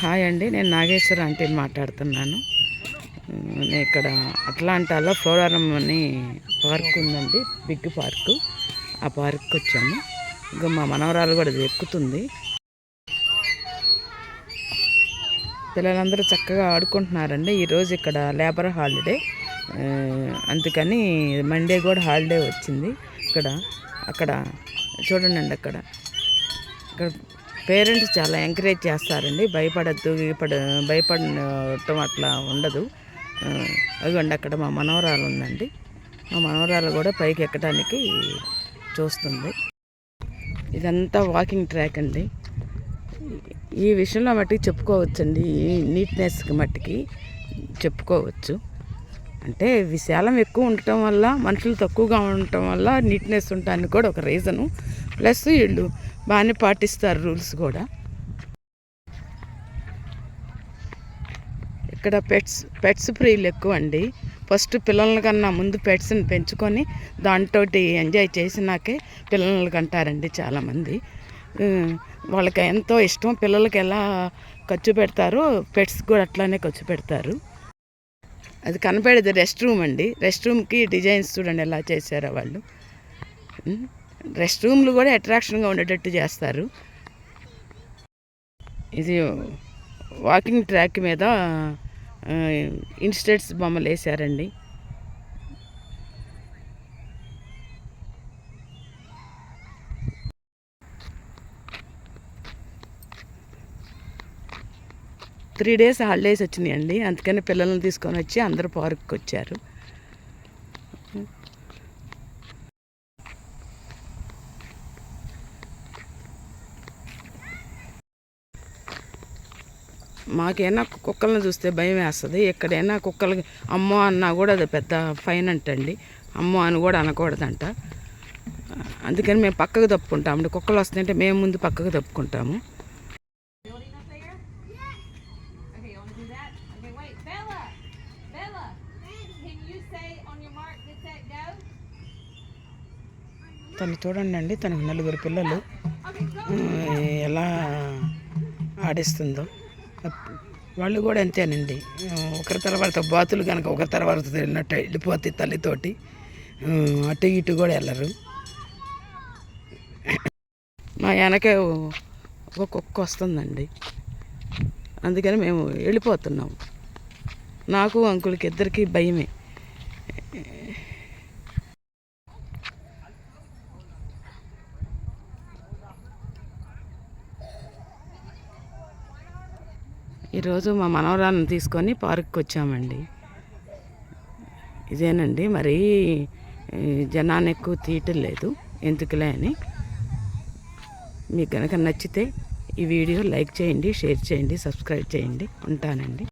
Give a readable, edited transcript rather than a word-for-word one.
Hi అండి, నేను నాగేశ్వర ఆంటీని మాట్లాడుతున్నాను. నేను ఇక్కడ అట్లాంటాలో ఫ్లోరారం అని పార్క్ ఉందండి, బిగ్ పార్కు. ఆ పార్క్కి వచ్చాము. ఇంకా మా మనవరాలు కూడా అది ఎక్కుతుంది. పిల్లలందరూ చక్కగా ఆడుకుంటున్నారండి. ఈరోజు ఇక్కడ లేబర్ హాలిడే, అందుకని మండే కూడా హాలిడే వచ్చింది. అక్కడ చూడండి, అక్కడ పేరెంట్స్ చాలా ఎంకరేజ్ చేస్తారండి. భయపడటం అట్లా ఉండదు. అదిగోండి, అక్కడ మా మనవరాలు ఉందండి. మా మనవరాలు కూడా పైకి ఎక్కడానికి చూస్తుంది. ఇదంతా వాకింగ్ ట్రాక్ అండి. ఈ విషయంలో మట్టికి చెప్పుకోవచ్చండి, ఈ నీట్నెస్కి మట్టికి చెప్పుకోవచ్చు. అంటే విశాలం ఎక్కువ ఉండటం వల్ల, మనుషులు తక్కువగా ఉండటం వల్ల నీట్నెస్ ఉండటానికి కూడా ఒక రీజను. ప్లస్ వీళ్ళు బాగానే పాటిస్తారు రూల్స్ కూడా. ఇక్కడ పెట్స్ ప్రియులు ఎక్కువ అండి. ఫస్ట్ పిల్లల కన్నా ముందు పెట్స్ని పెంచుకొని దాంతో ఎంజాయ్ చేసినాకే పిల్లలకి అంటారండి చాలామంది. వాళ్ళకి ఎంతో ఇష్టం. పిల్లలకి ఎలా ఖర్చు పెడతారో పెట్స్ కూడా అట్లానే ఖర్చు పెడతారు. అది కనపడేది రెస్ట్ రూమ్ అండి. రెస్ట్ రూమ్కి డిజైన్స్ చూడండి ఎలా చేశారో వాళ్ళు. రెస్ట్ రూమ్లు కూడా అట్రాక్షన్గా ఉండేటట్టు చేస్తారు. ఇది వాకింగ్ ట్రాక్ మీద ఇన్స్టెట్స్ బొమ్మలు వేశారండి. త్రీ డేస్ హాలిడేస్ వచ్చినాయండి, అందుకని పిల్లల్ని తీసుకొని వచ్చి అందరూ పార్క్కి వచ్చారు. మాకైనా కుక్కలను చూస్తే భయం వేస్తుంది. ఎక్కడైనా కుక్కలకి అమ్మో అన్నా కూడా అది పెద్ద ఫైన్ అంటండి. అమ్మో అని కూడా అనకూడదంట. అందుకని మేము పక్కకు తప్పుకుంటాము. కుక్కలు వస్తుందంటే మేము ముందు పక్కకు తప్పుకుంటాము. తను చూడండి, తనకు 4 పిల్లలు, ఎలా ఆడిస్తుందో. వాళ్ళు కూడా అంతేనండి. ఒకరి తర్వాత బాతులు కనుక ఒకరి తర్వాత వెళ్ళినట్టు వెళ్ళిపోతే తల్లితోటి అటు ఇటు కూడా వెళ్ళరు. మా వెనకే ఒక కుక్క వస్తుందండి, అందుకని మేము వెళ్ళిపోతున్నాము. నాకు అంకుల్కి ఇద్దరికి భయమే. ఈరోజు మా మనవరాలను తీసుకొని పార్క్కి వచ్చామండి. ఇదేనండి, మరి జనాన్ని ఎక్కువ తీయటం లేదు, ఎందుకులే అని. మీకు కనుక నచ్చితే ఈ వీడియో లైక్ చేయండి, షేర్ చేయండి, సబ్స్క్రైబ్ చేయండి. ఉంటానండి.